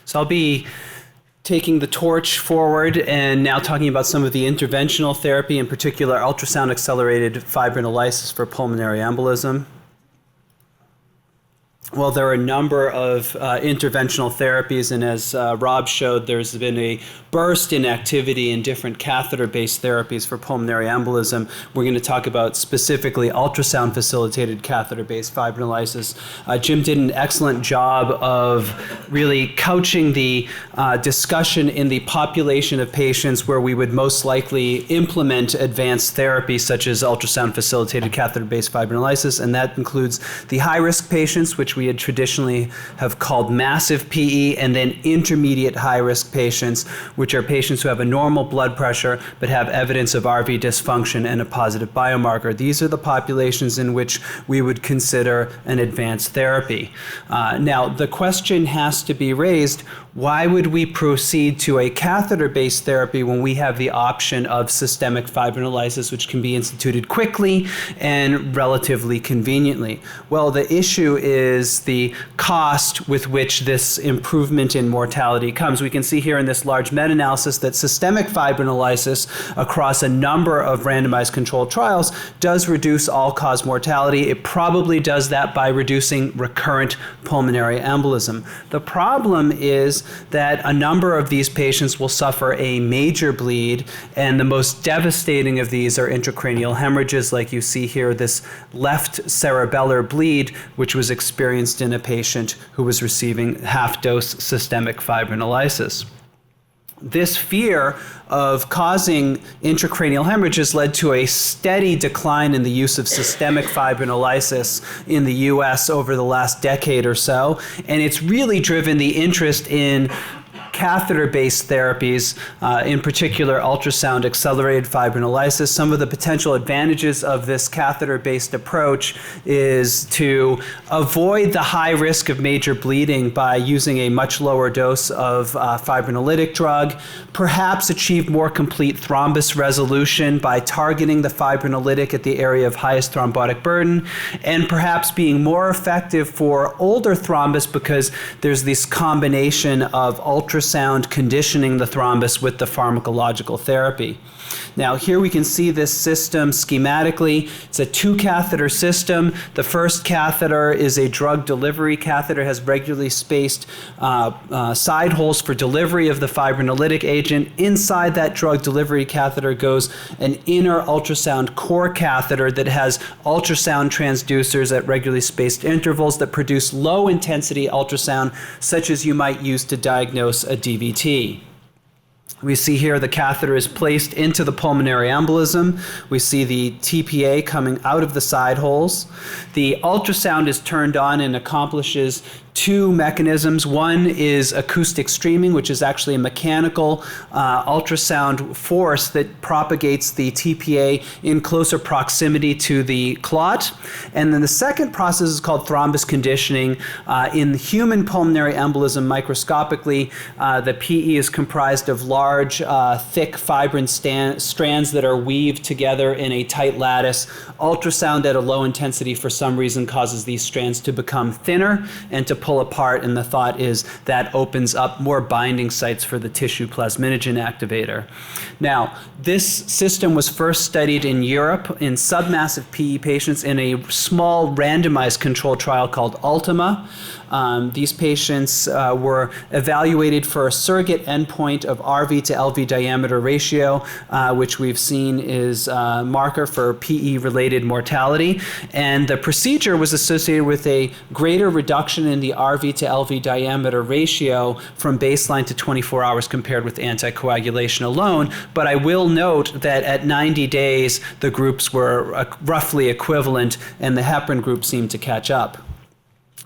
So I'll be taking the torch forward and now talking about some of the interventional therapy, in particular ultrasound-accelerated fibrinolysis for pulmonary embolism. Well, there are a number of interventional therapies, and as Rob showed, there's been a burst in activity in different catheter-based therapies for pulmonary embolism. We're going to talk about specifically ultrasound-facilitated catheter-based fibrinolysis. Jim did an excellent job of really couching the discussion in the population of patients where we would most likely implement advanced therapy such as ultrasound-facilitated catheter-based fibrinolysis, and that includes the high-risk patients, which we had traditionally have called massive PE, and then intermediate high-risk patients, which are patients who have a normal blood pressure but have evidence of RV dysfunction and a positive biomarker. These are the populations in which we would consider an advanced therapy. Now, the question has to be raised, why would we proceed to a catheter-based therapy when we have the option of systemic fibrinolysis, which can be instituted quickly and relatively conveniently? Well, the issue is the cost with which this improvement in mortality comes. We can see here in this large meta-analysis that systemic fibrinolysis across a number of randomized controlled trials does reduce all-cause mortality. It probably does that by reducing recurrent pulmonary embolism. The problem is that a number of these patients will suffer a major bleed, and the most devastating of these are intracranial hemorrhages, like you see here, this left cerebellar bleed, which was experienced in a patient who was receiving half-dose systemic fibrinolysis. This fear of causing intracranial hemorrhages led to a steady decline in the use of systemic fibrinolysis in the US over the last decade or so, and it's really driven the interest in catheter-based therapies, in particular ultrasound-accelerated fibrinolysis. Some of the potential advantages of this catheter-based approach is to avoid the high risk of major bleeding by using a much lower dose of fibrinolytic drug, perhaps achieve more complete thrombus resolution by targeting the fibrinolytic at the area of highest thrombotic burden, and perhaps being more effective for older thrombus because there's this combination of ultrasound conditioning the thrombus with the pharmacological therapy. Now here we can see this system schematically. It's a two-catheter system. The first catheter is a drug delivery catheter, has regularly spaced side holes for delivery of the fibrinolytic agent. Inside that drug delivery catheter goes an inner ultrasound core catheter that has ultrasound transducers at regularly spaced intervals that produce low-intensity ultrasound, such as you might use to diagnose a DVT. We see here the catheter is placed into the pulmonary embolism. We see the TPA coming out of the side holes. The ultrasound is turned on and accomplishes two mechanisms. One is acoustic streaming, which is actually a mechanical ultrasound force that propagates the TPA in closer proximity to the clot. And then the second process is called thrombus conditioning. In human pulmonary embolism, microscopically, the PE is comprised of large, thick fibrin strands that are weaved together in a tight lattice. Ultrasound at a low intensity, for some reason, causes these strands to become thinner and to pull apart, and the thought is that opens up more binding sites for the tissue plasminogen activator. Now, this system was first studied in Europe in submassive PE patients in a small randomized controlled trial called Ultima. These patients were evaluated for a surrogate endpoint of RV to LV diameter ratio, which we've seen is a marker for PE-related mortality. And the procedure was associated with a greater reduction in the RV to LV diameter ratio from baseline to 24 hours compared with anticoagulation alone. But I will note that at 90 days, the groups were roughly equivalent, and the heparin group seemed to catch up.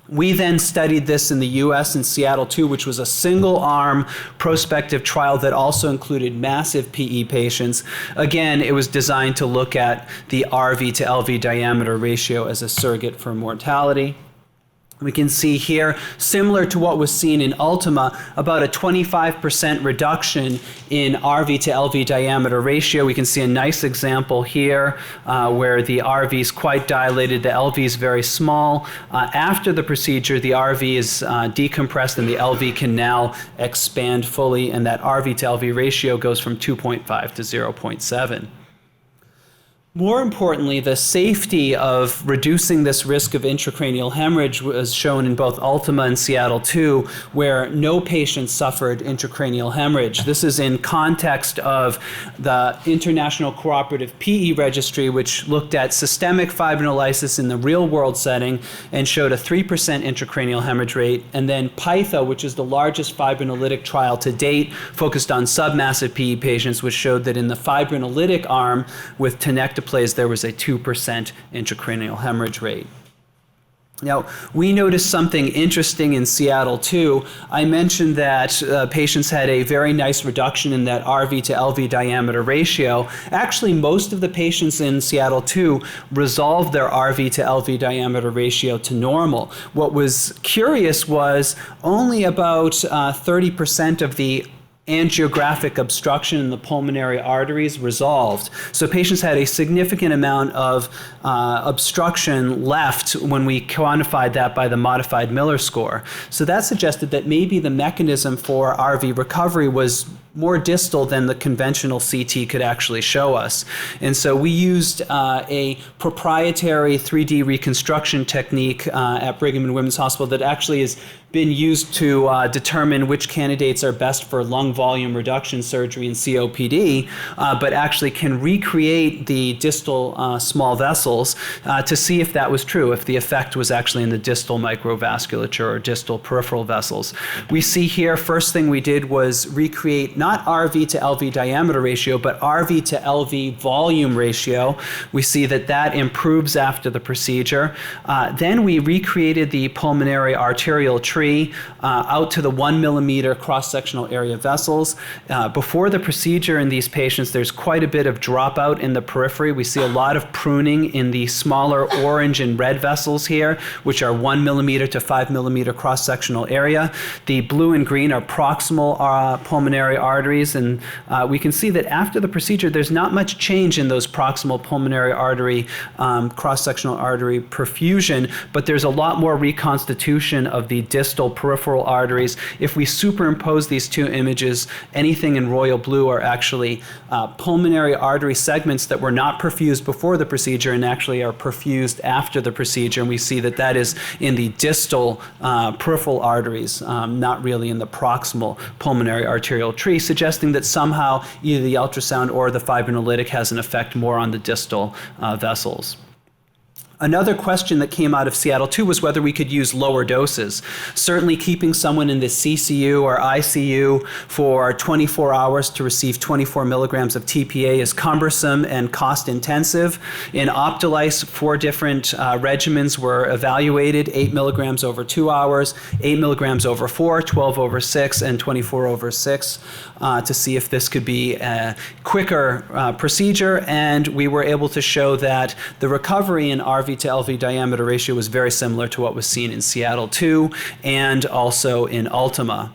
We then studied this in the US in Seattle too, which was a single-arm prospective trial that also included massive PE patients. Again, it was designed to look at the RV to LV diameter ratio as a surrogate for mortality. We can see here, similar to what was seen in Ultima, about a 25% reduction in RV to LV diameter ratio. We can see a nice example here where the RV is quite dilated, the LV is very small. After the procedure, the RV is decompressed and the LV can now expand fully, and that RV to LV ratio goes from 2.5 to 0.7. More importantly, the safety of reducing this risk of intracranial hemorrhage was shown in both Ultima and Seattle 2, where no patients suffered intracranial hemorrhage. This is in context of the International Cooperative PE Registry, which looked at systemic fibrinolysis in the real-world setting and showed a 3% intracranial hemorrhage rate, and then Piazza, which is the largest fibrinolytic trial to date, focused on submassive PE patients, which showed that in the fibrinolytic arm with tenecteplase, there was a 2% intracranial hemorrhage rate. Now, we noticed something interesting in Seattle 2. I mentioned that patients had a very nice reduction in that RV to LV diameter ratio. Actually, most of the patients in Seattle 2 resolved their RV to LV diameter ratio to normal. What was curious was only about 30% of the angiographic obstruction in the pulmonary arteries resolved. So patients had a significant amount of obstruction left when we quantified that by the modified Miller score. So that suggested that maybe the mechanism for RV recovery was more distal than the conventional CT could actually show us. And so we used a proprietary 3D reconstruction technique at Brigham and Women's Hospital that actually has been used to determine which candidates are best for lung volume reduction surgery and COPD, but actually can recreate the distal small vessels to see if that was true, if the effect was actually in the distal microvasculature or distal peripheral vessels. We see here, first thing we did was recreate not RV to LV diameter ratio, but RV to LV volume ratio. We see that that improves after the procedure. Then we recreated the pulmonary arterial tree out to the 1 millimeter cross-sectional area vessels. Before the procedure in these patients, there's quite a bit of dropout in the periphery. We see a lot of pruning in the smaller orange and red vessels here, which are 1 millimeter to 5 millimeter cross-sectional area. The blue and green are proximal pulmonary arteries, and we can see that after the procedure, there's not much change in those proximal pulmonary artery, cross-sectional artery perfusion, but there's a lot more reconstitution of the distal peripheral arteries. If we superimpose these two images, anything in royal blue are actually pulmonary artery segments that were not perfused before the procedure and actually are perfused after the procedure, and we see that that is in the distal peripheral arteries, not really in the proximal pulmonary arterial tree, suggesting that somehow either the ultrasound or the fibrinolytic has an effect more on the distal vessels. Another question that came out of Seattle 2 was whether we could use lower doses. Certainly keeping someone in the CCU or ICU for 24 hours to receive 24 milligrams of TPA is cumbersome and cost intensive. In OPTALYSE, 4 different regimens were evaluated, 8 milligrams over 2 hours, 8 milligrams over 4, 12 over 6, and 24 over 6 to see if this could be a quicker procedure, and we were able to show that the recovery in RV to LV diameter ratio was very similar to what was seen in Seattle 2 and also in Ultima.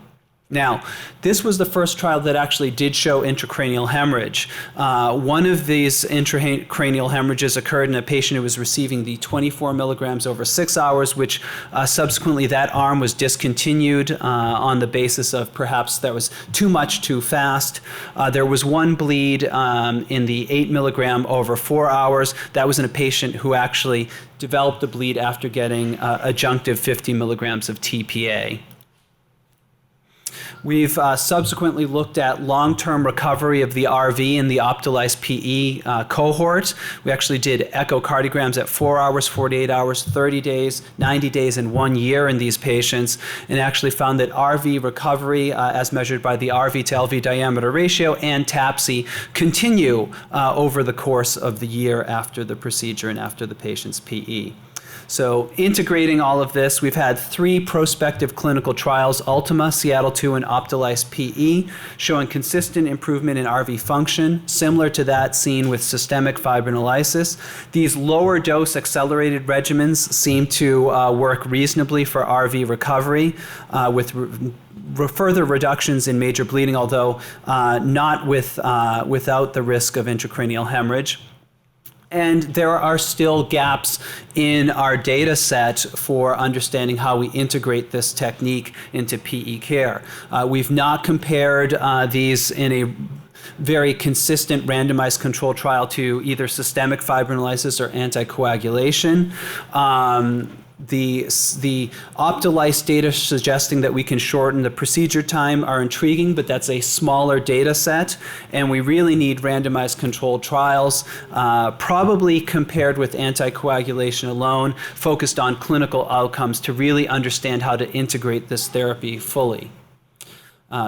Now, this was the first trial that actually did show intracranial hemorrhage. One of these intracranial hemorrhages occurred in a patient who was receiving the 24 milligrams over 6 hours, which subsequently that arm was discontinued on the basis of perhaps that was too much too fast. There was one bleed in the 8 milligram over 4 hours. That was in a patient who actually developed a bleed after getting adjunctive 50 milligrams of TPA. We've subsequently looked at long-term recovery of the RV in the OPTALYSE-PE cohort. We actually did echocardiograms at 4 hours, 48 hours, 30 days, 90 days, and 1 year in these patients, and actually found that RV recovery, as measured by the RV to LV diameter ratio and TAPSE, continue over the course of the year after the procedure and after the patient's PE. So integrating all of this, we've had 3 prospective clinical trials, Ultima, Seattle 2, and OPTALYSE-PE, showing consistent improvement in RV function, similar to that seen with systemic fibrinolysis. These lower dose accelerated regimens seem to work reasonably for RV recovery with further reductions in major bleeding, although not without the risk of intracranial hemorrhage. And there are still gaps in our data set for understanding how we integrate this technique into PE care. We've not compared these in a very consistent randomized control trial to either systemic fibrinolysis or anticoagulation. The OPTALYSE data suggesting that we can shorten the procedure time are intriguing, but that's a smaller data set, and we really need randomized controlled trials, probably compared with anticoagulation alone, focused on clinical outcomes to really understand how to integrate this therapy fully.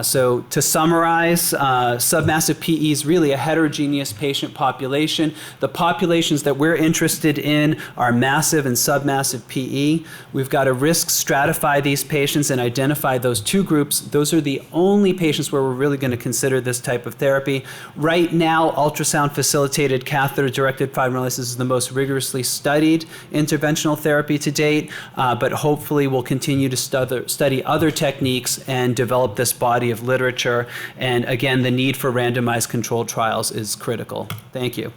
So to summarize, submassive PE is really a heterogeneous patient population. The populations that we're interested in are massive and submassive PE. We've got to risk stratify these patients and identify those 2 groups. Those are the only patients where we're really going to consider this type of therapy. Right now, ultrasound-facilitated catheter-directed fibrinolysis is the most rigorously studied interventional therapy to date, but hopefully we'll continue to study other techniques and develop this body of literature. And again, the need for randomized controlled trials is critical. Thank you.